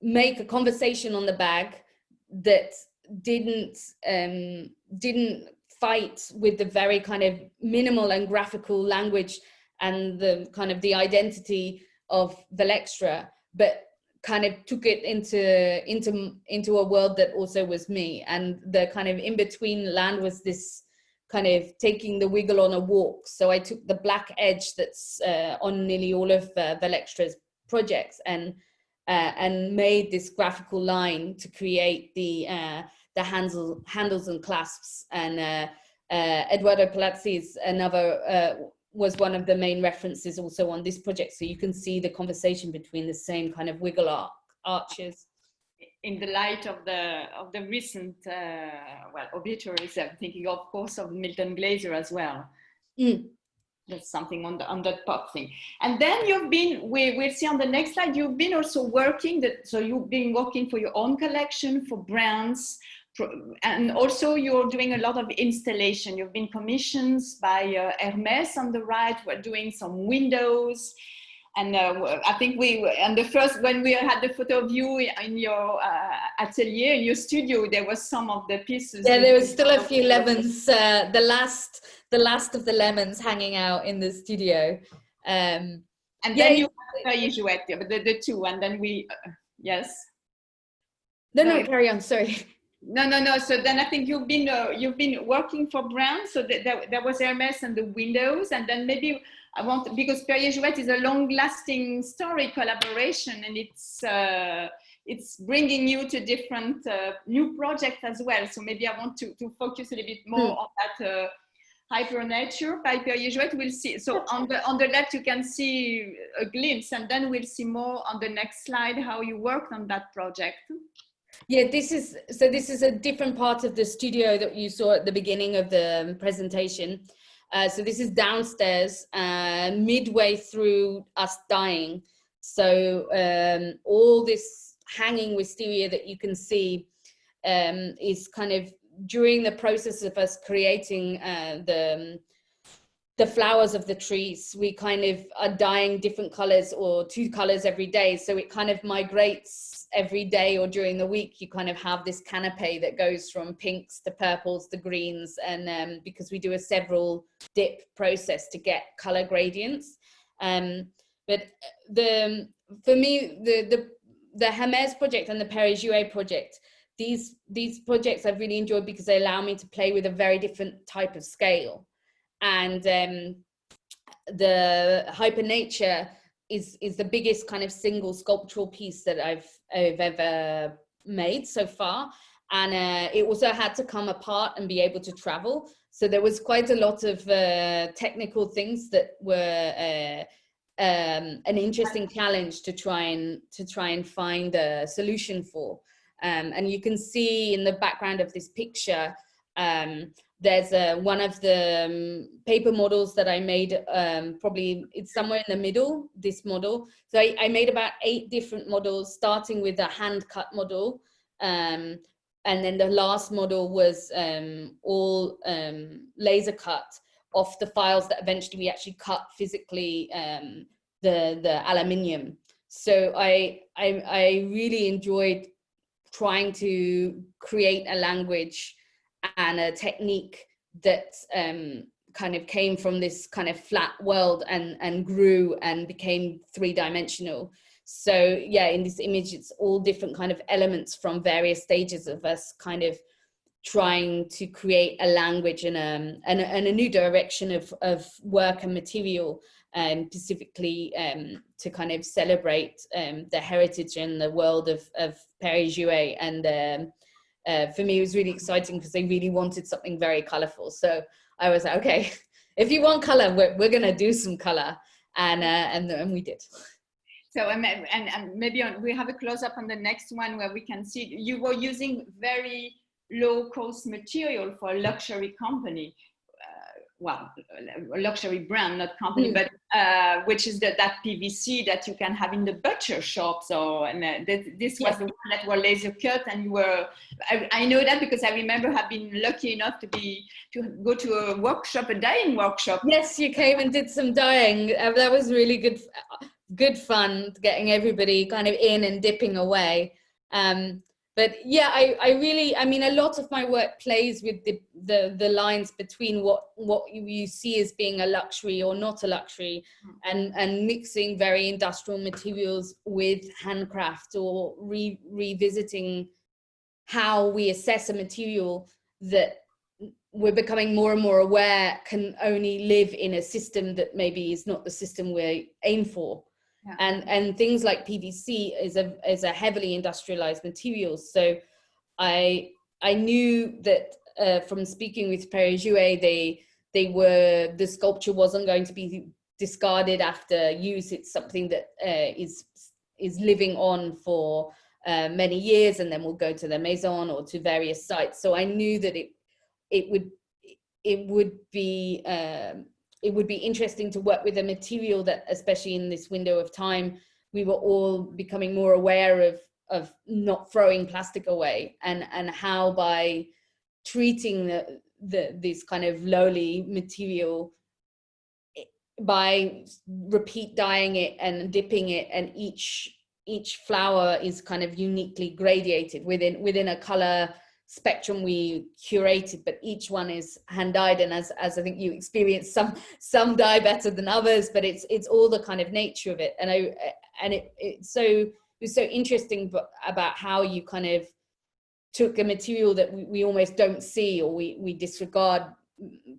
a conversation on the bag that didn't fight with the very kind of minimal and graphical language and the kind of the identity of Valextra, but kind of took it into a world that also was me. And the kind of in between land was this kind of taking the wiggle on a walk. So I took the black edge that's on nearly all of Valextra's projects and made this graphical line to create the handles and clasps, and Eduardo Plexi is another, was one of the main references also on this project. So you can see the conversation between the same kind of wiggle arches. In the light of the recent obituaries, I'm thinking, of course, of Milton Glaser as well. That's something on that pop thing. And then you've been, we'll see on the next slide, you've been also working, so you've been working for your own collection, for brands, and also you're doing a lot of installation. You've been commissioned by Hermes on the right. We're doing some windows. And I think and the first, when we had the photo of you in your atelier, in your studio, there was some of the pieces. Yeah, there was still a few lemons, the last of the lemons hanging out in the studio. And then you have the two, and then we, yes. No, carry on, sorry. No. So then I think you've been working for brands. So there was Hermes and the windows, and then maybe because Perrier-Jouët is a long-lasting story collaboration, and it's bringing you to different new projects as well. So maybe I want to focus a little bit more on that hyper nature by Perrier-Jouët. We'll see. So on the left you can see a glimpse, and then we'll see more on the next slide how you worked on that project. Yeah, this is a different part of the studio that you saw at the beginning of the presentation. So this is downstairs, midway through us dying. So all this hanging wisteria that you can see is kind of during the process of us creating the flowers of the trees. We kind of are dyeing different colors or 2 colors every day. So it kind of migrates every day or during the week. You kind of have this canopy that goes from pinks to purples to greens, and because we do a several dip process to get color gradients. But for me, the Hermes project and the Perrier-Jouët project, these projects I've really enjoyed because they allow me to play with a very different type of scale. And the Hypernature is the biggest kind of single sculptural piece that I've ever made so far. And it also had to come apart and be able to travel. So there was quite a lot of technical things that were an interesting challenge to try and find a solution for. And you can see in the background of this picture, there's one of the paper models that I made, probably it's somewhere in the middle, this model. So I made about 8 different models, starting with a hand cut model. And then the last model was all laser cut off the files that eventually we actually cut physically, the aluminium. So I really enjoyed trying to create a language and a technique that kind of came from this kind of flat world and grew and became 3-dimensional. So yeah, in this image, it's all different kind of elements from various stages of us kind of trying to create a language and a new direction of work and material, specifically to kind of celebrate the heritage and the world of Perrier-Jouët. And for me, it was really exciting because they really wanted something very colorful. So I was like, okay, if you want color, we're going to do some color. And we did. So, and maybe we have a close up on the next one where we can see you were using very low cost material for a luxury company. Well, a luxury brand, not company, but which is that PVC that you can have in the butcher shops. This was the one that were laser cut, and you were. I know that because I remember have been lucky enough to go to a workshop, a dyeing workshop. Yes, you came and did some dyeing. That was really good fun, getting everybody kind of in and dipping away. But yeah, I mean, a lot of my work plays with the lines between what you see as being a luxury or not a luxury, and mixing very industrial materials with handcraft, or revisiting how we assess a material that we're becoming more and more aware can only live in a system that maybe is not the system we aim for. Yeah. And things like PVC is a heavily industrialized material. So I knew that from speaking with Perret-Jouet, the sculpture wasn't going to be discarded after use. It's something that is living on for many years, and then will go to the maison or to various sites. So I knew that it would be interesting to work with a material that, especially in this window of time, we were all becoming more aware of not throwing plastic away, and how by treating this kind of lowly material, by repeat dyeing it and dipping it, and each flower is kind of uniquely gradiated within a color spectrum we curated, but each one is hand dyed, and as I think you experienced, some dye better than others, but it's all the kind of nature of it. And it was so interesting about how you kind of took a material that we almost don't see, or we disregard,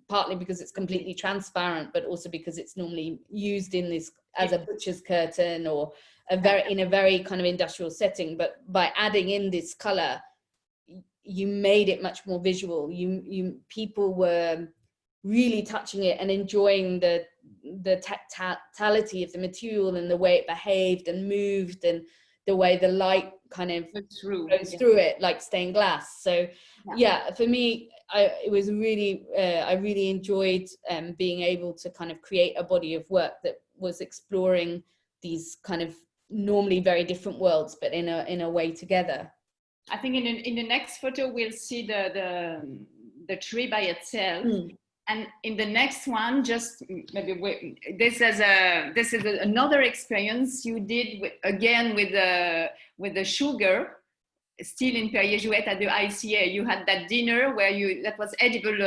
partly because it's completely transparent, but also because it's normally used in this as a butcher's curtain or in a very kind of industrial setting. But by adding in this color, you made it much more visual. People were really touching it and enjoying the tactility of the material and the way it behaved and moved, and the way the light kind of goes through it like stained glass. So for me, I really enjoyed being able to kind of create a body of work that was exploring these kind of normally very different worlds, but in a way together. I think in the next photo we'll see the tree by itself, and in the next one, just maybe this is another experience you did with the sugar, still in Perret-Jouet at the ICA. You had that dinner where that was edible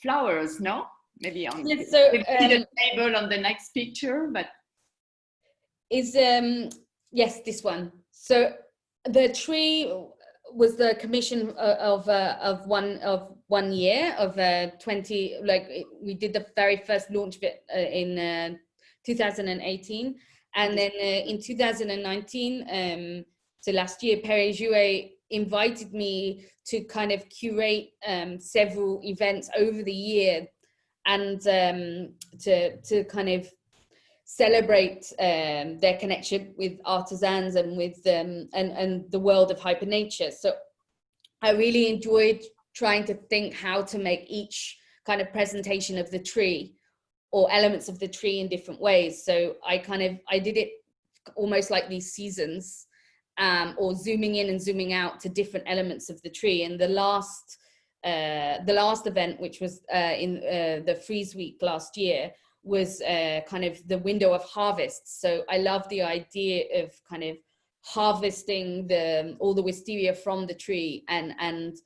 flowers, no? Maybe on the table on the next picture, but is yes, this one. So the tree was the commission of 1 year of 20. Like we did the very first launch of it in 2018, and then in 2019. So last year, Perret-Jouet invited me to kind of curate several events over the year, and to kind of celebrate their connection with artisans and with and the world of hypernature. So I really enjoyed trying to think how to make each kind of presentation of the tree or elements of the tree in different ways. So I did it almost like these seasons. Or zooming in and zooming out to different elements of the tree. And the last event, which was in the Freeze Week last year, was kind of the window of harvest. So I love the idea of kind of harvesting all the wisteria from the tree and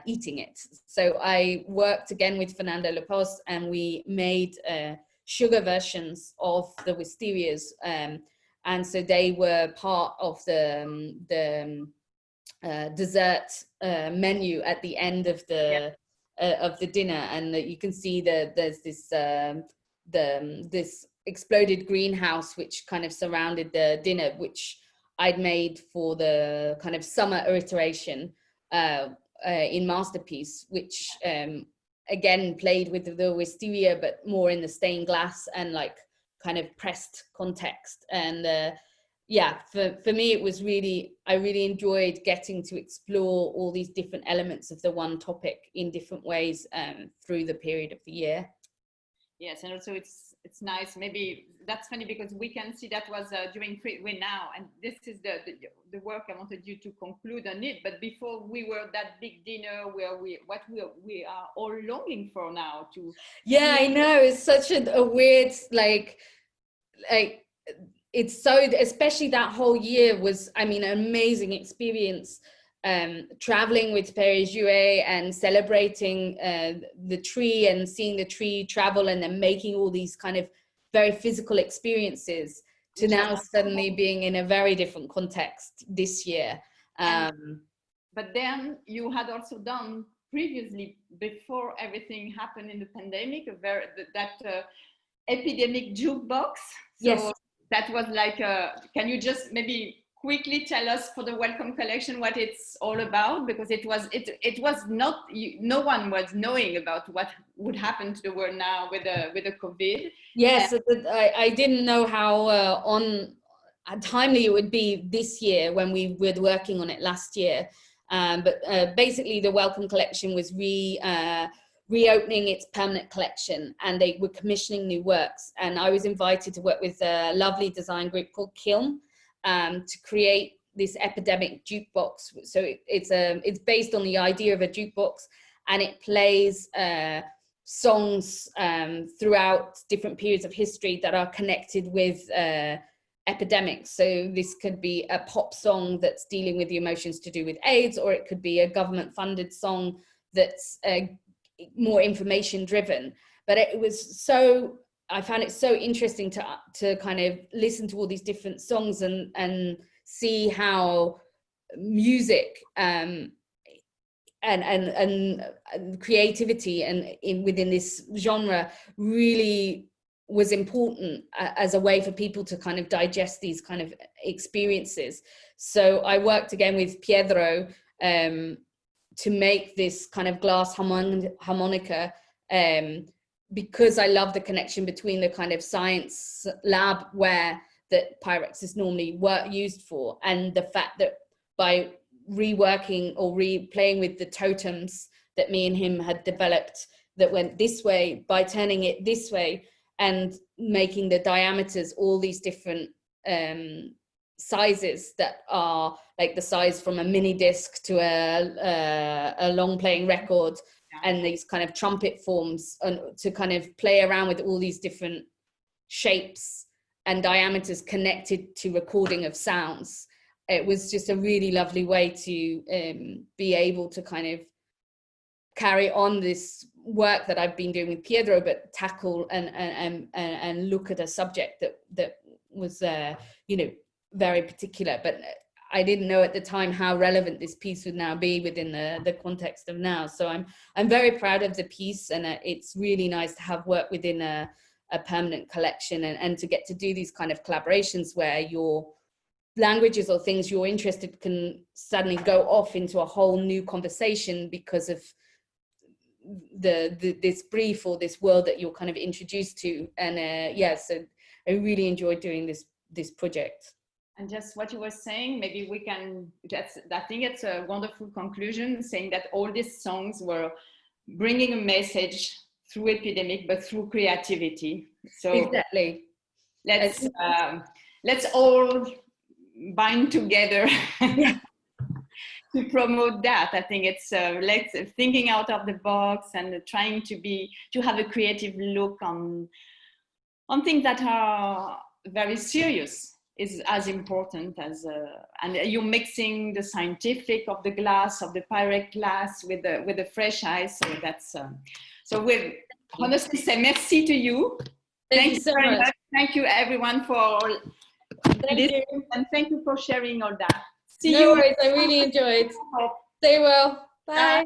eating it. So I worked again with Fernando Lepos, and we made sugar versions of the wisterias. And so they were part of the dessert menu at the end of the dinner, and you can see that there's this exploded greenhouse which kind of surrounded the dinner, which I'd made for the kind of summer iteration in Masterpiece, which again played with the wisteria, but more in the stained glass and like kind of pressed context. And for me it was I really enjoyed getting to explore all these different elements of the one topic in different ways through the period of the year. Yes, and also it's nice. Maybe that's funny because we can see that was during Freeway now, and this is the work I wanted you to conclude on it. But before we were that big dinner where we are all longing for now to. Yeah, I know, it's such a weird like it's so, especially that whole year was, I mean, an amazing experience. Traveling with Perret-Jouet and celebrating the tree and seeing the tree travel, and then making all these kind of very physical experiences, to now suddenly being in a very different context this year. But then you had also done previously, before everything happened in the pandemic, that epidemic jukebox. So yes. That was like, can you just maybe quickly tell us for the Welcome Collection what it's all about? Because it was not, no one was knowing about what would happen to the world now with the COVID. Yes, I didn't know how timely it would be this year when we were working on it last year. But basically the Welcome Collection was reopening its permanent collection, and they were commissioning new works. And I was invited to work with a lovely design group called Kiln to create this epidemic jukebox. So it's based on the idea of a jukebox, and it plays songs throughout different periods of history that are connected with epidemics. So this could be a pop song that's dealing with the emotions to do with AIDS, or it could be a government funded song that's more information driven. But I found it so interesting to kind of listen to all these different songs and see how music and creativity and within this genre really was important as a way for people to kind of digest these kind of experiences. So I worked again with Pietro to make this kind of glass harmonica, because I love the connection between the kind of science lab ware that Pyrex is normally used for, and the fact that by reworking or replaying with the totems that me and him had developed that went this way, by turning it this way and making the diameters all these different sizes that are like the size from a mini disc to a long playing record, and these kind of trumpet forms, and to kind of play around with all these different shapes and diameters connected to recording of sounds. It was just a really lovely way to be able to kind of carry on this work that I've been doing with Pietro, but tackle and look at a subject that was very particular. But I didn't know at the time how relevant this piece would now be within the context of now. So I'm very proud of the piece, and it's really nice to have work within a permanent collection, and to get to do these kind of collaborations where your languages or things you're interested can suddenly go off into a whole new conversation because of this brief or this world that you're kind of introduced to. And so I really enjoyed doing this project. And just what you were saying, maybe we can, I think it's a wonderful conclusion, saying that all these songs were bringing a message through epidemic, but through creativity. So exactly. Let's all bind together to promote that. I think it's thinking out of the box and trying to have a creative look on things that are very serious is as important as and you're mixing the scientific of the glass, of the Pyrex glass with the fresh eyes. So that's so we honestly say merci to you. Thank you so very much. Thank you everyone for listening, and thank you for sharing all that. No worries, I really enjoyed. Stay well. Bye.